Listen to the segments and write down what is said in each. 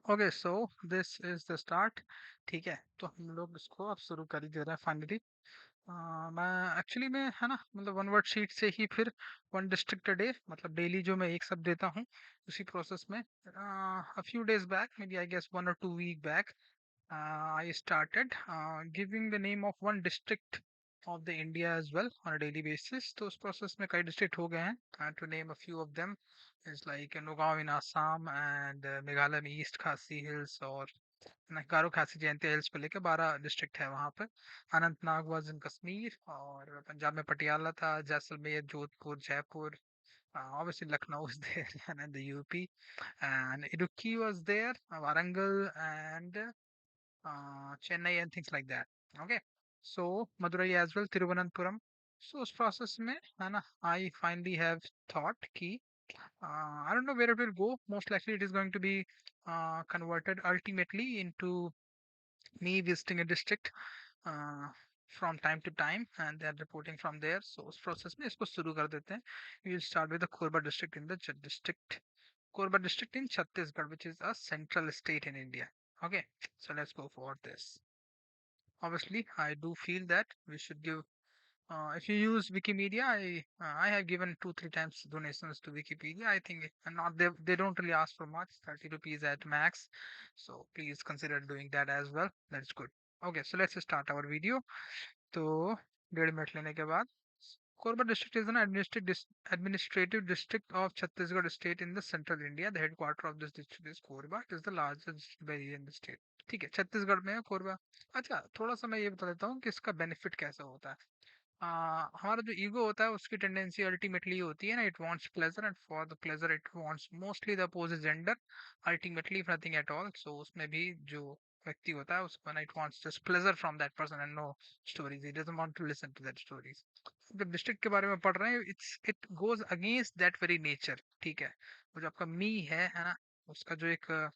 Okay so this is the start. ठीक है, तो हम लोग इसको अब शुरू कर ही दे रहे हैं फाइनली। मैं एक्चुअली में है ना, मतलब वन वर्ड शीट से ही फिर वन डिस्ट्रिक्ट डे, मतलब डेली जो मैं एक सब देता हूँ उसी प्रोसेस में a few days back, may be I guess 1 or 2 week बैक, I started giving the name of one district of the India as well on a daily basis. तो उस प्रोसेस में कई डिस्ट्रिक्ट हो गए हैं, to name a few of them is like Nagaon in Assam and Meghalaya में east खासी hills और गारो खासी जयंती हिल्स को लेकर 12 डिस्ट्रिक्ट है वहाँ पर। अनंतनाग वाज इन कश्मीर, और पंजाब में पटियाला था, Jaisalmer, Jodhpur, Jaipur, obviously Lucknow is there and the UP, and Idukki was there, Warangal and Chennai and things like that. Okay, so Madurai as well, Thiruvananthapuram. So उस process में है ना, I finally have thought कि I don't know where it will go. Most likely it is going to be converted ultimately into me visiting a district uh, from time to time and then reporting from there. So उस process में इसको शुरू कर देते हैं. We will start with the Korba district in the district, Korba district in Chhattisgarh, which is a central state in India. Okay, so let's go for this. Obviously, I do feel that we should give. If you use Wikimedia, I have given 2 3 times donations to Wikipedia. I think not they don't really ask for much, 30 rupees at max. So please consider doing that as well. That's good. Okay, so let's start our video. तो 1.5 minute लेने के बाद, Korba district is an administrative district of Chhattisgarh state in the central India. The headquarter of this district is Korba. It is the largest valley in the state. ठीक है, छत्तीसगढ़ में है कोरबा। अच्छा, थोड़ा सा मैं ये बता देता हूँ कि इसका बेनिफिट कैसा होता है। हमारा जो ईगो होता है उसकी टेंडेंसी अल्टीमेटली होती है ना, it wants pleasure, and for the pleasure it wants mostly the opposite gender, ultimately nothing at all. So उसमें भी जो व्यक्ति होता है उसको ना, it wants just pleasure from that person and no stories, it doesn't want to listen to that stories. जब district के बारे में पढ़ रहे हैं, it goes against that very nature. ठीक है, वो जो आपका मी है ना, उसका जो एक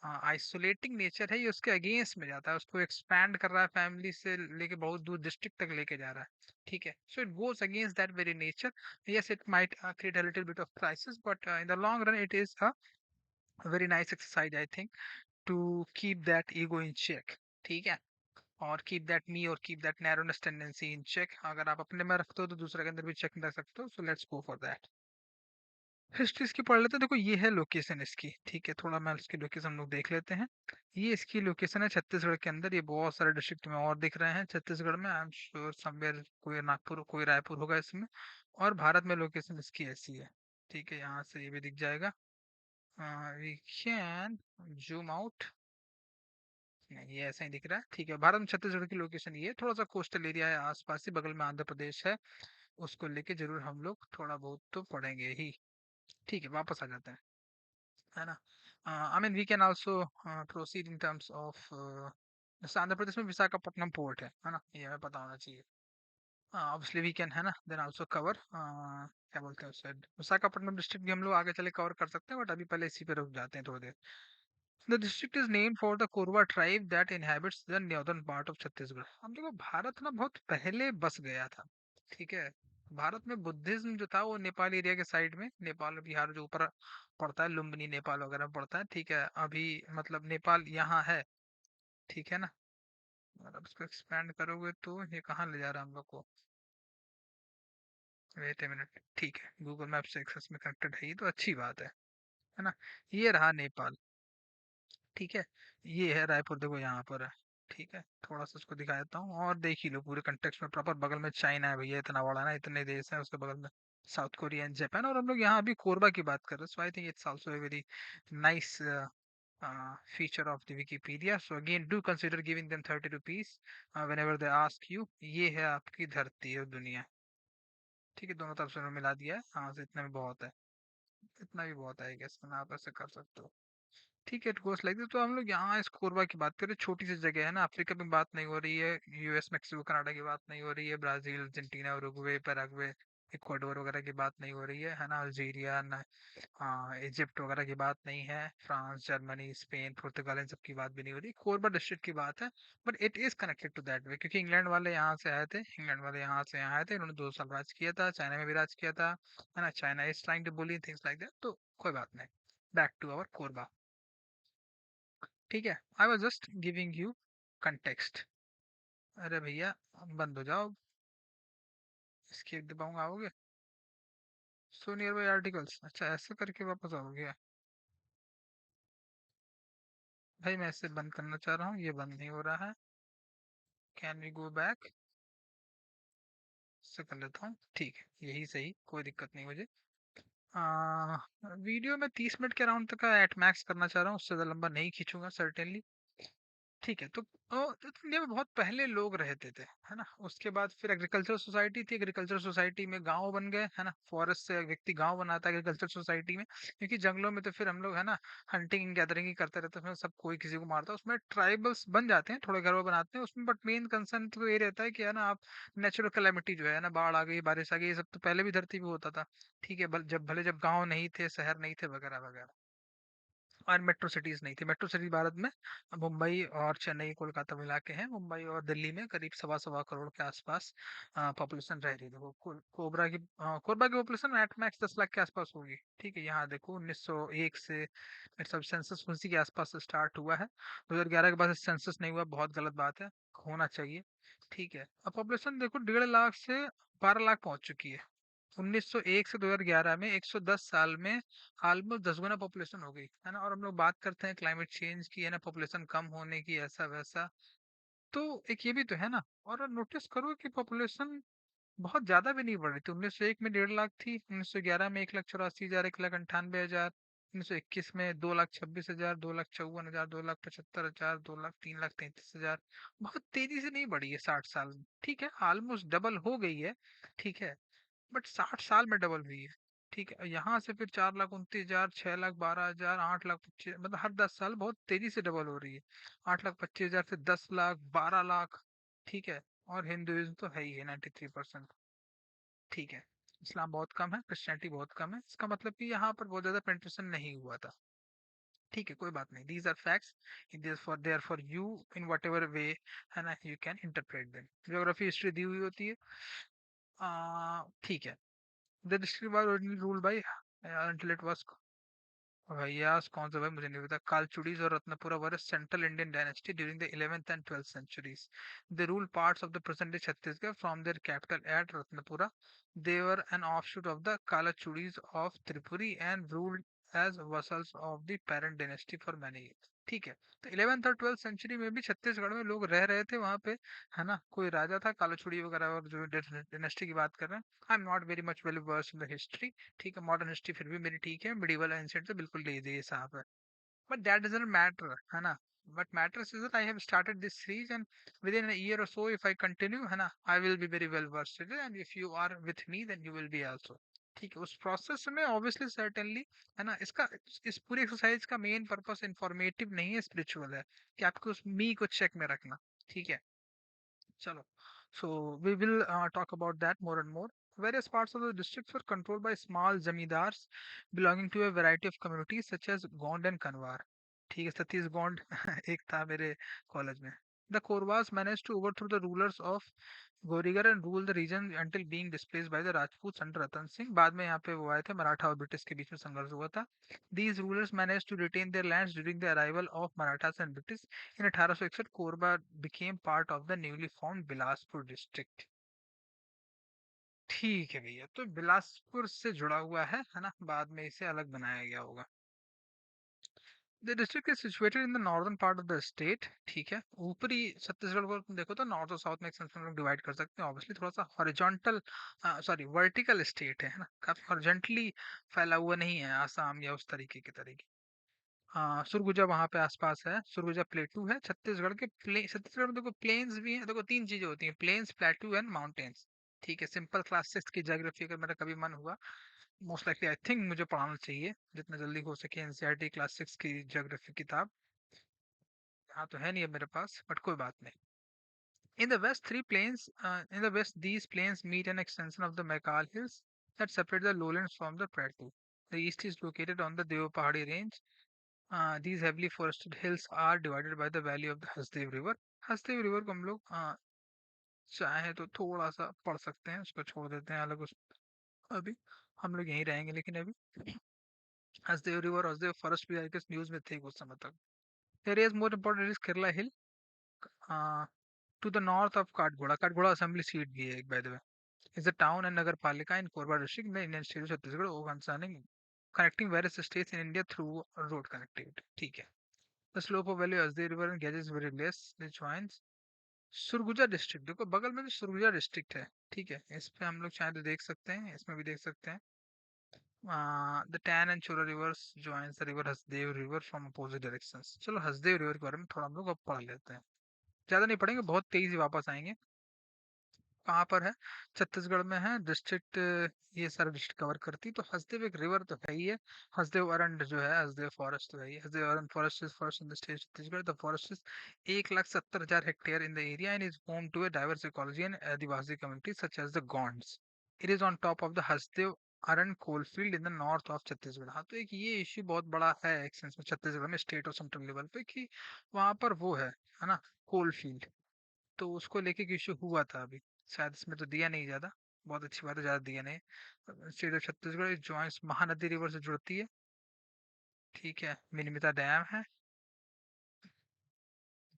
आइसोलेटिंग नेचर है, ये उसके अगेंस्ट में जाता है, उसको एक्सपैंड कर रहा है, फैमिली से लेके बहुत दूर डिस्ट्रिक्ट तक लेके जा रहा है। ठीक है, so it goes against that very nature. Yes, it might create a little bit of crisis, but in the long run it is a very nice exercise I think, to keep that ego in check. ठीक है, और keep that me और keep that narrowness tendency in check. अगर आप अपने में रखते हो तो दूसरे के अंदर भी चेक रख सकते हो। So let's go for that. History इसकी पढ़ लेते हैं। देखो, ये है लोकेशन इसकी। ठीक है, थोड़ा मैं इसकी लोकेशन हम लोग देख लेते हैं। ये इसकी लोकेशन है छत्तीसगढ़ के अंदर। ये बहुत सारे डिस्ट्रिक्ट में और दिख रहे हैं छत्तीसगढ़ में। आई एम श्योर समवेयर कोई नागपुर कोई रायपुर होगा इसमें। और भारत में लोकेशन इसकी ऐसी है। ठीक है, यहाँ से ये भी दिख जाएगा। We can zoom out. नहीं, ये ऐसा ही दिख रहा है। ठीक है, भारत में छत्तीसगढ़ की लोकेशन ये है। थोड़ा सा कोस्टल एरिया है आसपास ही, बगल में आंध्र प्रदेश है। उसको लेके जरूर हम लोग थोड़ा बहुत तो पढ़ेंगे ही। ठीक है, वापस आ जाते हैं, है ना। I mean we can also proceed in terms of, जैसे आंध्र प्रदेश में विशाखापट्टनम पोर्ट है ना, ये हमें पता होना चाहिए। ऑब्वियसली वी कैन, है ना, देन आल्सो कवर क्या बोलते हैं उसे, विशाखापट्टनम डिस्ट्रिक्ट भी हम लोग आगे चले कवर कर सकते हैं, बट अभी पहले इसी पे रुक जाते हैं थोड़ी देर। The district is named for the Korwa tribe that inhabits the northern part of Chhattisgarh. हम देखो, भारत ना बहुत पहले बस गया था। ठीक है, भारत में बुद्धिज्म जो था वो नेपाल एरिया के साइड में, नेपाल बिहार जो ऊपर पड़ता है, लुम्बिनी नेपाल वगैरह पड़ता है। ठीक है, अभी मतलब नेपाल यहाँ है। ठीक है ना, अगर आप इसको एक्सपैंड करोगे तो ये कहाँ ले जा रहा है हम लोग को। Wait a minute. ठीक है, गूगल मैप से एक्सेस में कनेक्टेड है, ये तो अच्छी बात है ना। ये रहा नेपाल। ठीक है, ये है रायपुर, देखो यहाँ पर है। ठीक है, थोड़ा सा उसको दिखा देता हूँ और देख ही लो पूरे कंटेक्स्ट में प्रॉपर। बगल में चाइना है भैया, इतना बड़ा ना, इतने देश हैं उसके बगल में। साउथ कोरिया एंड जापान, और हम लोग यहाँ अभी कोरबा की बात कर रहे हैं। So I think it's also a very nice feature of the Wikipedia. So again do consider giving them 30 rupees whenever they ask you. ये है आपकी धरती और दुनिया। ठीक है, दोनों तरफ से उन्होंने मिला दिया है। हाँ, से इतना भी बहुत है, इतना भी बहुत है, गेस आप ऐसे कर सकते हो। ठीक है, इट गोस लाइक दिस। तो हम लोग यहाँ इस कोरबा की बात करें, छोटी सी जगह है ना, अफ्रीका में बात नहीं हो रही है, यूएस मैक्सिको कनाडा की बात नहीं हो रही है, Brazil Argentina Uruguay Paraguay Ecuador वगैरह की बात नहीं हो रही है ना, अल्जीरिया ना, इजिप्ट वगैरह की बात नहीं है, फ्रांस जर्मनी स्पेन पुर्तगाल इन सब की बात भी नहीं हो रही, कोरबा डिस्ट्रिक्ट की बात है। But it is connected to that way, क्योंकि इंग्लैंड वाले यहाँ से आए थे, इंग्लैंड वाले यहाँ से यहाँ आए थे, इन्होंने 2 साल राज किया था, चाइना में भी राज किया था, है ना। China is trying to bully things like that. तो कोई बात नहीं, बैक टू आवर कोरबा। ठीक है, I was just giving you context. अरे भैया, बंद हो जाओ, इसके दबाऊंगा आओगे। सो नियर बाई आर्टिकल्स, अच्छा ऐसे करके वापस आओगे। भाई मैं इसे बंद करना चाह रहा हूँ, ये बंद नहीं हो रहा है। Can we go back? इससे कर लेता हूँ, ठीक है यही सही, कोई दिक्कत नहीं मुझे। आ, वीडियो में 30 मिनट के अराउंड तक का एट मैक्स करना चाह रहा हूँ, उससे ज़्यादा लंबा नहीं खींचूंगा सर्टेनली। ठीक है, तो इंडिया में बहुत पहले लोग रहते थे, है ना। उसके बाद फिर एग्रीकल्चर सोसाइटी थी, एग्रीकल्चर सोसाइटी में गांव बन गए, है ना। फॉरेस्ट से व्यक्ति गांव बनाता है एग्रीकल्चर सोसाइटी में, क्योंकि जंगलों में तो फिर हम लोग, है ना, हंटिंग गैदरिंग ही करते रहते हैं, उसमें सब कोई किसी को मारता है, उसमें ट्राइबल्स बन जाते हैं, थोड़े घर वो बनाते हैं उसमें। बट मेन कंसर्न तो ये रहता है कि, है ना, आप नेचुरल कैलेमिटी जो है ना, बाढ़ आ गई, बारिश आ गई, ये सब तो पहले भी धरती पे होता था। ठीक है, जब भले जब गाँव नहीं थे, शहर नहीं थे, वगैरह वगैरह, और मेट्रो सिटीज नहीं थी। मेट्रो सिटी भारत में मुंबई और चेन्नई कोलकाता मिला के हैं। मुंबई और दिल्ली में करीब सवा सवा करोड़ के आसपास पॉपुलेशन रह रही है। देखो कोबरा की पॉपुलेशन एट मैक्स 10 लाख के आसपास होगी। ठीक है, यहाँ देखो 1901 से मेरे सब सेंसस उसी के आसपास से स्टार्ट हुआ है। 2011 के बाद सेंसस नहीं हुआ, बहुत गलत बात है, होना चाहिए। ठीक है, अब पॉपुलेशन देखो 1.5 लाख से 12 लाख पहुंच चुकी है। 1901 से 2011 में 110 साल में ऑलमोस्ट 10 गुना पॉपुलेशन हो गई, है ना। और हम लोग बात करते हैं क्लाइमेट चेंज की, है ना, पॉपुलेशन कम होने की, ऐसा वैसा। तो एक ये भी तो है ना। और नोटिस करो कि पॉपुलेशन बहुत ज्यादा भी नहीं बढ़ रही थी। 1901 में 1.5 लाख थी, 1911 में 1,84,000, 1,98,000, 1921 में 2,26,000, 2,54,000, 2,75,000, 2 लाख, 3,33,000। बहुत तेजी से नहीं बढ़ी है 60 साल में। ठीक है, ऑलमोस्ट डबल हो गई है। ठीक है, बट 60 साल में डबल हुई है। ठीक है, यहाँ से फिर 4,29,000, 6,12,000, 8,25,000, मतलब हर 10 साल बहुत तेजी से डबल हो रही है। 8,25,000, फिर 10 लाख, 12 लाख। ठीक है, और हिंदुइज्म तो है ही है 93%। ठीक है, इस्लाम बहुत कम है, क्रिश्चियनिटी बहुत कम है, इसका मतलब कि यहाँ पर बहुत ज्यादा पेंट्रेशन नहीं हुआ था। ठीक है, कोई बात नहीं, these are facts, there for you in whatever way, है ना, you can interpret them. Geography history दी हुई होती है। ठीक है, The district was originally ruled by until it was भैया कौन सा भाई, मुझे नहीं पता। कालचुड़ीज और Ratnapura were central Indian dynasty during the 11th and 12th centuries. They ruled parts of the present day Chhattisgarh from their capital at Ratnapura. They were an offshoot of the Kalachudis of Tripuri and ruled as vassals of the parent dynasty for many years. ठीक है, तो 11th और 12th century में भी छत्तीसगढ़ में लोग रह रहे थे वहां पे, है ना। कोई राजा था कालाचूड़ी वगैरह, और जो डायनेस्टी की बात कर रहे हैं। I am not very much well versed in the history. ठीक है, मॉडर्न हिस्ट्री फिर भी मेरी ठीक है, मिडिवल एंशिएंट तो बिल्कुल ले दे साहब है। बट दैट डजंट मैटर, है ना। What matters is that I have started this series, and within a year or so, if I continue, है ना, I will be very well versed in it, and if you are with me, then you will be also। ठीक है, उस process में obviously certainly, है ना, इसका इस पूरी एक्सरसाइज का मेन पर्पस इंफॉर्मेटिव नहीं है, स्पिरिचुअल है, कि आपको उस मी को चेक में रखना। ठीक है, चलो, so we will talk about that more and more. Various parts of the districts were controlled by small zamindars belonging to a variety of communities such as Gond and Kanwar. ठीक है, सतीश गोंड एक था मेरे कॉलेज में। The Korwas managed to overthrow the rulers of Gorigar and rule the region until being displaced by the Rajputs under Ratan Singh. बाद में यहाँ पे वो आए थे, मराठा और ब्रिटिश के बीच में संघर्ष हुआ था। These rulers managed to retain their lands during the arrival of Marathas and British. In 1861, Korba became part of the newly formed Bilaspur district. ठीक है भैया, तो बिलासपुर से जुड़ा हुआ है ना, बाद में इसे अलग बनाया गया होगा। The district is situated in the northern part of the state. ठीक है, ऊपरी छत्तीसगढ़ को तुम देखो तो नॉर्थ और साउथ में एक सेंस में हम लोग डिवाइड कर सकते हैं। ऑब्वियसली थोड़ा सा हॉरिजॉन्टल, सॉरी वर्टिकल स्टेट है ना, काफी हॉरिजॉन्टली फैला हुआ नहीं है, आसाम या उस तरीके। हाँ, सुरगुजा वहां पे आसपास है, सुरगुजा प्लेटू है। छत्तीसगढ़ के छत्तीसगढ़ में देखो प्लेन्स भी हैं, देखो तीन चीजें होती हैं, प्लेन्स, प्लेटू एंड माउंटेन्स। ठीक है, सिंपल क्लास 6 की ज्योग्राफी अगर मेरा कभी मन हुआ, मोस्ट लाइकली आई थिंक मुझे पढ़ाना चाहिए जितना जल्दी हो सके, एनसीईआरटी क्लास 6 की ज्योग्राफी किताब। हाँ, तो है नहीं अब मेरे पास, बट कोई बात नहीं। In the west, these plains meet an extension of the Maikal Hills that separate the lowlands from the plateau. The east is located on the Dev Pahadi range. These heavily forested hills are divided by the valley of the Hasdev River. Hasdeo river को हम लोग चाहे तो थोड़ा सा पढ़ सकते हैं, उसको छोड़ देते हैं अलग। उस अभी हम लोग यहीं रहेंगे, लेकिन अभी हसदेव रिवर, हसदेव फॉरेस्ट भी आई गेस न्यूज में थे कुछ समय तक। Area is more important is Kerala hill to the north of Katghora. Katghora assembly seat भी है एक, by the way, is a town and nagar palika in Korba district in the Indian state of Chhattisgarh concerning connecting various states in India through road connectivity। ठीक है। The slope of valley Hasdev river and gauges very less which joins Surguja district. देखो बगल में जो Surguja district है, ठीक है, इस पे हम लोग शायद देख सकते हैं, इसमें भी देख सकते हैं। द टैन एंड चोरा reverse joins the river Hasdeo river from opposite directions. चलो हसदेव रिवर के बारे में थोड़ा हम लोग अब पढ़ लेते हैं, ज्यादा नहीं पढ़ेंगे, बहुत तेजी वापस आएंगे। कहाँ पर है? छत्तीसगढ़ में है डिस्ट्रिक्ट। ये सारा डिस्ट्रिक्ट कवर करती, तो हसदेव एक रिवर तो है ही है। हसदेव अरंड जो है, हसदेव फॉरेस्ट तो है ही। Hasdeo Arand forest is forest in the state Chhattisgarh. The forest is 1,70,000 hectare in the area and is home to a diverse ecology and adivasi community such as the Gonds. It is on top of the Hasdeo Arand coalfield in the north of Chhattisgarh. हाँ, तो एक ये issue बहुत बड़ा है एक sense में छत्तीसगढ़ में, स्टेट और सेंट्रल लेवल पे, कि वहाँ पर वो है ना, कोलफील्ड। तो उसको लेके एक इशू हुआ था अभी, शायद इसमें तो दिया नहीं ज्यादा। बहुत अच्छी बात है, ज्यादा दिया नहीं। State of Chhattisgarh joints Mahanadi river से जुड़ती है, ठीक है। मिनिमिता डैम है,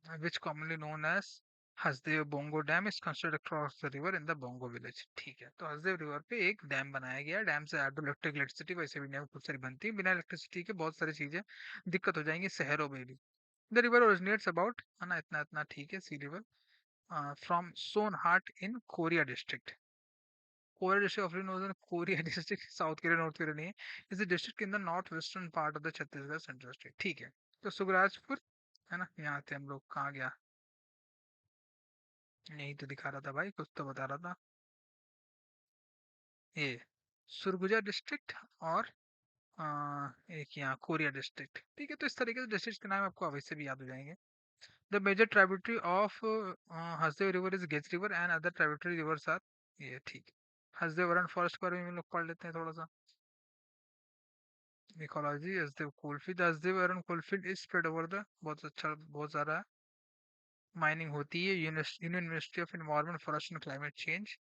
which commonly known as Hasdeo Bango dam is constructed across the river in the Bango village. ठीक है, तो हसदेव रिवर पे एक डैम बनाया गया। डैम से हाइड्रो इलेक्ट्रिक इलेक्ट्रिसिटी वैसे भी इंडिया में खूब सारी बनती है। बिना इलेक्ट्रिसिटी के बहुत सारी चीजें दिक्कत हो जाएंगी शहरों में भी। द रिवर ओरिजिनेट्स अबाउट, है ना, इतना इतना, ठीक है, sea river from Sonhat in Koriya district. Koriya district of northern Koriya district, south Korea north Korea नहीं है। Is the district in the north western part of the Chhattisgarh central state. ठीक है, तो सुगराजपुर, है ना, यहाँ थे हम लोग, कहाँ गया? यही तो दिखा रहा था भाई, कुछ तो बता रहा था। ये सुरगुजा डिस्ट्रिक्ट और एक यहाँ कोरिया डिस्ट्रिक्ट। ठीक है, तो इस तरीके से डिस्ट्रिक्ट के नाम आपको वैसे भी याद हो जाएंगे। The major tributary of Hasdeo river is Gej river and other tributary rivers are, ये ठीक है। हसदेव अरन फॉरेस्ट के बारे में हम लोग पढ़ लेते हैं थोड़ा सा। Ecology Hasdeo coalfield, Hasdeo Arand coalfield is spread over the, बहुत अच्छा, बहुत सारा माइनिंग होती है। Union university of environment forest and climate change.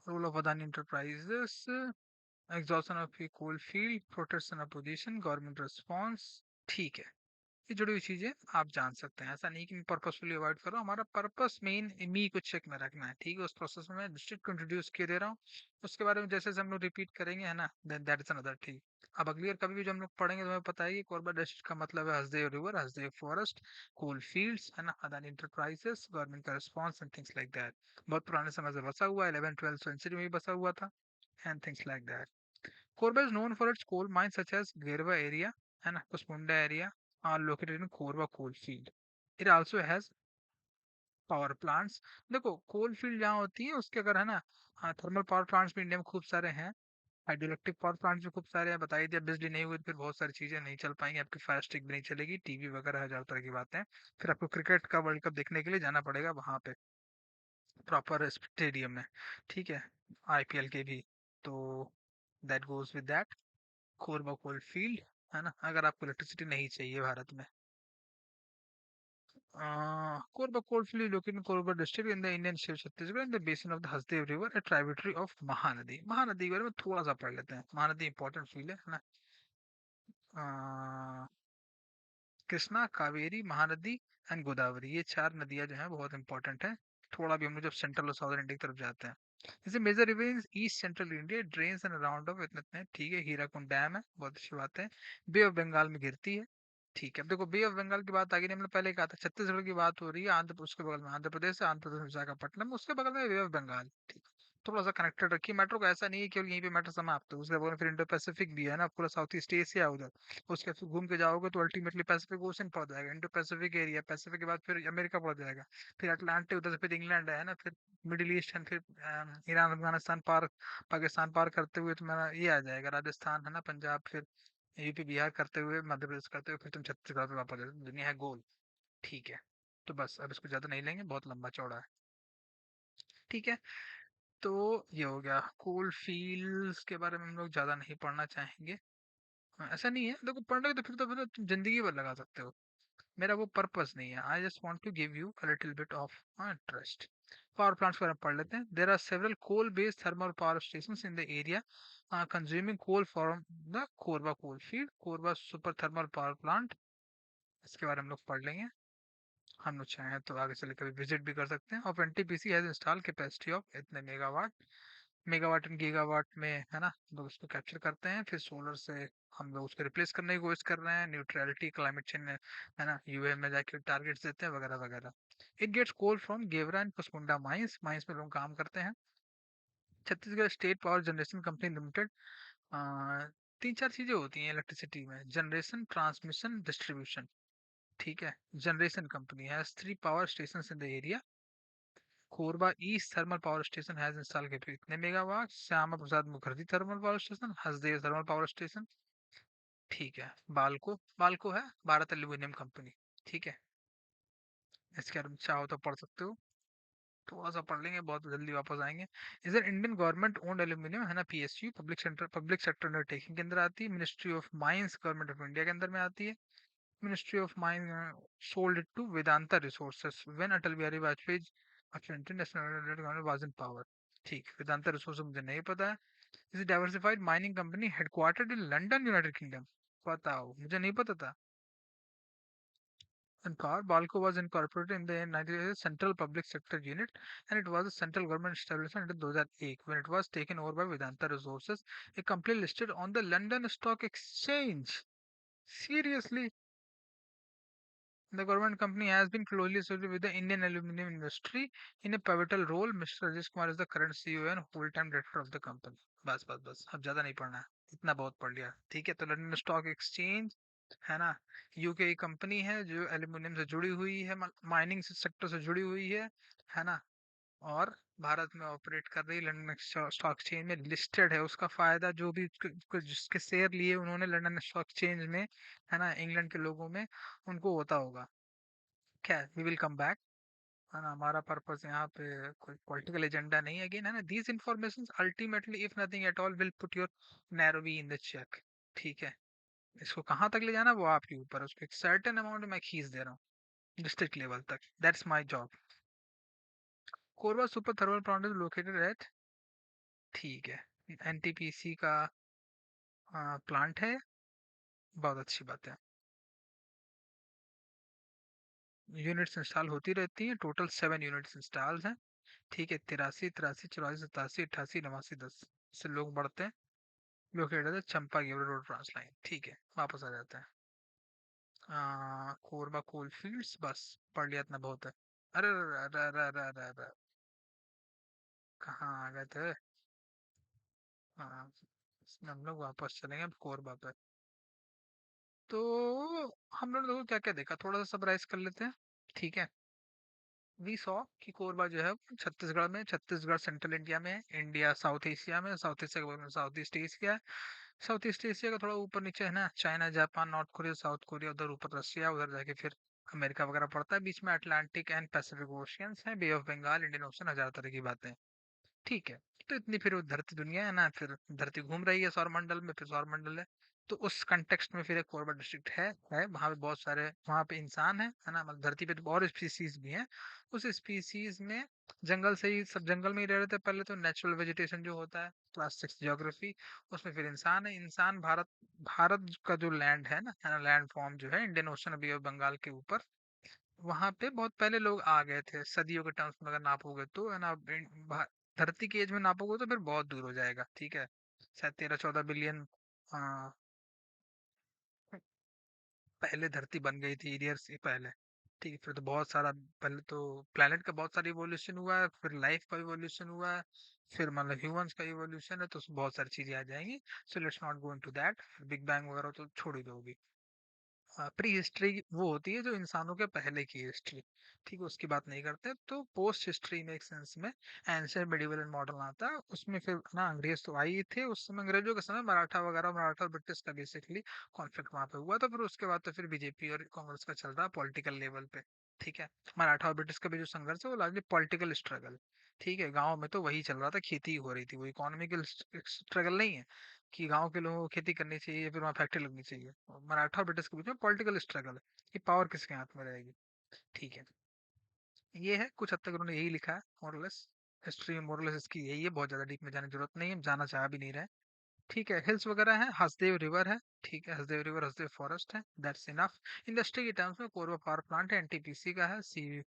Role of Adani enterprises, exhaustion of coal field, protection of position, government response. ठीक है, ये जुड़ी हुई चीजें आप जान सकते हैं। ऐसा नहीं कि मैं पर्पसफुली अवॉइड कर रहा हूँ, हमारा पर्पस मेन मी को चेक में रखना है, ठीक है। उस प्रोसेस में मैं डिस्ट्रिक्ट को इंट्रोड्यूस किए दे रहा हूँ, उसके बारे में जैसे जैसे हम लोग रिपीट करेंगे, है ना, दैट इज अनदर ठीक। अब अगली बार कभी भी जो हम लोग पढ़ेंगे तो हमें पता है कि कोरबा डिस्ट्रिक्ट का मतलब है हसदेव रिवर, हसदेव फॉरेस्ट, कोल फील्ड्स, है ना, अदानी इंटरप्राइजेस, गवर्नमेंट का response and things like that. बहुत पुराने समय से बसा हुआ है, 11th 12th सेंचुरी में भी बसा हुआ था, and things like that. Korba is known for its coal mines such as Gerba area and Kusmunda area are located in Korba coal field. It also has power plants. देखो coal field जहाँ होती है उसके अगर, है ना, thermal power plants भी India में खूब सारे हैं। हाइड्रो इलेक्ट्रिक पावर प्लांट्स भी खूब सारे हैं। बताइए, जब बिजली नहीं हुई तो फिर बहुत सारी चीजें नहीं चल पाएंगी, आपकी फायर स्टिक भी नहीं चलेगी, टीवी वगैरह हजार तरह की बातें। फिर आपको क्रिकेट का वर्ल्ड कप देखने के लिए जाना पड़ेगा वहां पे, प्रॉपर स्टेडियम में, ठीक है, आईपीएल के भी। तो that goes with that. Korba coal field, है ना, अगर आपको इलेक्ट्रिसिटी नहीं चाहिए भारत में। Korba coal field located in Korba district in the Indian state Chhattisgarh in the basin of the Hasdeo river, a tributary of Mahanadi. Mahanadi के बारे में थोड़ा सा पढ़ लेते हैं। महानदी इंपॉर्टेंट फील्ड है ना। अ, कृष्णा, कावेरी, महानदी एंड गोदावरी, ये चार नदियां जो हैं बहुत इंपॉर्टेंट है। थोड़ा भी हम लोग जब सेंट्रल और साउथर्न इंडिया की तरफ जाते हैं, जैसे major river in east central India drains and around of, इतने इतने, ठीक है। हीराकुंड डैम है, बहुत अच्छी बात है। बे ऑफ बंगाल में गिरती है, ठीक है। अब देखो बे ऑफ बंगाल की बात आगे नहीं, हमने पहले कहा था छत्तीसगढ़ की बात हो रही है, आंध्र उसके बगल में आंध्र प्रदेश है, आंध्र प्रदेश में विशाखापट्टनम, उसके बगल में बे ऑफ बंगाल, ठीक है। थोड़ा सा कनेक्टेड रखिए मैटर को, ऐसा नहीं है केवल यहीं पे मैटर समाप्त है। उसके बगल में फिर इंडो पैसिफिक भी है ना, पूरा साउथ ईस्ट एशिया उधर। उसके फिर घूम के जाओगे तो अल्टीमेटली पैसिफिक ओशन पहुंच जाएगा, इंडो पैसिफिक एरिया, पैसिफिक के बाद फिर अमेरिका पहुंच जाएगा, फिर अटलांटिक, उधर से फिर इंग्लैंड है ना, फिर मिडिल ईस्ट एंड फिर ईरान अफगानिस्तान पार, पाकिस्तान पार करते हुए तुम्हारा ये आ जाएगा राजस्थान, है ना, पंजाब, फिर यूपी बिहार करते हुए, मध्य प्रदेश करते हुए, फिर तुम छत्तीसगढ़ पे वापस आ जाओ। दुनिया है गोल, ठीक है। तो बस अब इसको ज्यादा नहीं लेंगे, बहुत लंबा चौड़ा है, ठीक है। तो ये हो गया कोल फील्ड्स के बारे में, हम लोग ज्यादा नहीं पढ़ना चाहेंगे। ऐसा नहीं है, देखो पढ़ रहे हो तो फिर तुम जिंदगी भर लगा सकते हो, मेरा वो पर्पस नहीं है। I just want to give you a little bit of interest. Power plants के बारे में पढ़ लेते हैं। There are several coal based thermal power station in the area consuming coal from the Korba coal field, Korba super thermal power plant, इसके बारे में हम लोग पढ़ लेंगे। हम लोग चाहें तो आगे चल कभी विजिट भी कर सकते हैं। Of NTPC has install capacity of इतने मेगावाट, मेगावाट एंड गीगावाट में है ना, लोग उसको कैप्चर करते हैं, फिर सोलर से हम लोग उसको रिप्लेस करने की कोशिश कर रहे हैं, न्यूट्रलिटी क्लाइमेट चेंज है ना, यूएन में जाके टारगेट्स देते हैं वगैरह वगैरह। It gets coal from Gevra and Kusmunda mines, mines में लोग काम करते हैं। Chhattisgarh state power generation company limited, तीन चार चीजें होती हैं इलेक्ट्रिसिटी में, जनरेशन, ट्रांसमिशन, डिस्ट्रीब्यूशन। ठीक है। Generation company has 3 power station in the area. Korba east thermal power station has install के इतने megawatt, Shyama Prasad Mukherjee thermal power station, Hasdeo thermal power station. ठीक है। बालको, बालको है भारत एल्यूमिनियम कंपनी। ठीक है। इसके बारे में चाहो तो पढ़ सकते हो, थोड़ा सा पढ़ लेंगे, बहुत जल्दी वापस आएंगे। इधर इंडियन गवर्नमेंट ओन्ड एल्यूमिनियम है ना, पीएसयू, पब्लिक सेक्टर अंडरटेकिंग के अंदर आती है। Ministry of mines government of India के अंदर में आती है। Ministry of Mines sold it to Vedanta Resources when Atal Bihari Vajpayee National Government was in power. ठीक, वेदांता रिसोर्स मुझे नहीं पता है। इस diversified mining company headquartered in London United kingdom, बताओ मुझे नहीं पता था। And power Balco was incorporated in the 1990 Central Public Sector Unit and it was a central government establishment in 2001 when it was taken over by Vedanta Resources, a company listed on the London Stock Exchange. Seriously? The government company has been closely associated with the Indian aluminum industry in a pivotal role. Mr. Rajesh Kumar is the current CEO and full-time director of the company. बस बस बस, अब ज्यादा नहीं पढ़ना है, इतना बहुत पढ़ लिया। ठीक है। तो लंदन स्टॉक एक्सचेंज है ना, यूके कंपनी है जो एल्यूमिनियम से जुड़ी हुई है, माइनिंग सेक्टर से जुड़ी हुई है ना, और भारत में ऑपरेट कर रही, लंदन स्टॉक एक्सचेंज में लिस्टेड है। उसका फायदा जो भी जिसके शेयर लिए उन्होंने लंदन स्टॉक एक्सचेंज में, है ना, इंग्लैंड के लोगों में, उनको होता होगा। क्या, वी विल कम बैक, है ना, हमारा पर्पस यहाँ पे कोई पॉलिटिकल एजेंडा नहीं है। अगेन है ना, these information ultimately if nothing at all will put your narrow in the check. ठीक है। इसको कहाँ तक ले जाना वो आपके ऊपर है, उसको एक सर्टेन अमाउंट मैं खींच दे रहा हूँ डिस्ट्रिक्ट लेवल तक, that's my job. Korba super thermal plant is located at, ठीक है, एनटीपीसी का प्लांट है, बहुत अच्छी बात है। यूनिट्स इंस्टॉल होती रहती हैं, टोटल 7 यूनिट्स इंस्टॉल हैं। ठीक है। 83, 83, 84, 87, 88, 89, 10 से लोग बढ़ते हैं। लोकेटेड है चंपा गेवरा रोड ब्रांच लाइन। ठीक है, वापस आ जाते हैं। कोरबा कोल फील्ड्स, बस पढ़ लिया, इतना बहुत है। अरे अरे अरे अरे अरे अरे अरे, कहाँ आ गए थे। हाँ, इसमें हम लोग वापस चलेंगे अब कोरबा पे। तो हम लोग देखो क्या क्या देखा, थोड़ा सा समराइज कर लेते हैं। ठीक है। वी सॉ कि कोरबा जो है वो छत्तीसगढ़ में, छत्तीसगढ़ सेंट्रल इंडिया में, इंडिया साउथ एशिया में, साउथ एशिया के बोलते हैं south east Asia, south east Asia का थोड़ा ऊपर नीचे है ना, China, Japan, north Korea, south Korea, उधर ऊपर रशिया, उधर जाके फिर अमेरिका वगैरह पड़ता है, बीच में अटलांटिक एंड पैसिफिक ओशियंस है, बे ऑफ बंगाल, इंडियन ओशन, हजार तरह की बातें। ठीक है। तो इतनी फिर वो धरती दुनिया है ना, फिर धरती घूम रही है सौर मंडल में, फिर सौर मंडल है। तो उस कंटेक्स्ट में फिर एक कोरबा डिस्ट्रिक्ट है वहाँ पे बहुत सारे, वहाँ पे इंसान है ना, मतलब धरती पे तो और स्पीसीज भी हैं। उस स्पीसीज में जंगल से ही, सब जंगल में ही रह रहे थे पहले, तो नेचुरल वेजिटेशन जो होता है, क्लास 6 ज्योग्राफी, उसमें फिर इंसान है। इंसान भारत, भारत का जो लैंड है ना, लैंड फॉर्म जो है Indian ocean bay of Bengal के ऊपर, वहां पे बहुत पहले लोग आ गए थे, सदियों के टर्म्स में अगर नापोगे तो, है ना, धरती की एज में नापोगे तो फिर बहुत दूर हो जाएगा। ठीक है। शायद 13-14 बिलियन पहले धरती बन गई थी, ईयर से पहले। ठीक है। फिर तो बहुत सारा, पहले तो प्लेनेट का बहुत सारा इवोल्यूशन हुआ है, फिर लाइफ का इवोल्यूशन हुआ है, फिर मतलब ह्यूमंस का इवोल्यूशन है, तो उसमें बहुत सारी चीजें आ जाएंगी। So let's not go into that. Big bang वगैरह तो छोड़ ही दोगी। प्री हिस्ट्री वो होती है जो इंसानों के पहले की हिस्ट्री। ठीक है, उसकी बात नहीं करते। तो पोस्ट हिस्ट्री में एक सेंस में एंशियंट, मिडिवल एंड मॉडर्न आता है, उसमें फिर ना अंग्रेज तो आई ही थे उस समय, अंग्रेजों के समय मराठा वगैरह, मराठा और ब्रिटिश का बेसिकली कॉन्फ्लिक्ट वहां पे हुआ था। फिर उसके बाद तो फिर बीजेपी और कांग्रेस का चल रहा पॉलिटिकल लेवल पे। ठीक है। मराठा और ब्रिटिश का भी जो संघर्ष है वो लार्जली पॉलिटिकल स्ट्रगल। ठीक है। गाँव में तो वही चल रहा था, खेती ही हो रही थी, वो इकोनॉमिकल स्ट्रगल नहीं है कि गांव के लोगों को खेती करनी चाहिए या फिर वहाँ फैक्ट्री लगनी चाहिए। और मराठा और ब्रिटिश के बीच में पॉलिटिकल स्ट्रगल है कि पावर किसके हाथ में रहेगी। ठीक है। ये है कुछ हद तक उन्होंने यही लिखा है मोरलेस। हिस्ट्री में मोरलेस इसकी यही है, बहुत ज्यादा डीप में जाने की जरूरत नहीं है, हम जाना चाह भी नहीं रहे। ठीक है, हिल्स वगैरह है, हसदेव रिवर है। ठीक है, हसदेव रिवर, हसदेव फॉरेस्ट है, दैट्स इनफ। इंडस्ट्री के टर्म्स में कोरबा पावर प्लांट है, एनटीपीसी का है, सी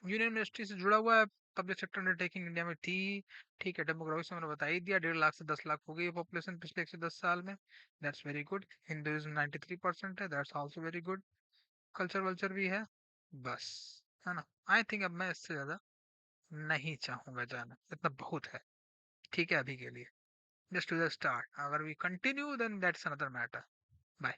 यूनियन मिनिस्ट्री से जुड़ा हुआ है, पब्लिक सेक्टर अंडरटेकिंग इंडिया में थी। ठीक है, डेमोग्राफिक्स में मैंने बता ही दिया, 1.5 लाख से 10 लाख हो गई है पॉपुलेशन पिछले 110 साल में। That's very good. हिंदुइज्म 93% है, that's also very good. Culture vulture भी है, बस, है ना। आई थिंक अब मैं इससे ज्यादा नहीं चाहूंगा जाना, इतना बहुत है। ठीक है अभी के लिए, जस्ट टू द स्टार्ट, अगर we continue then that's another matter. Bye.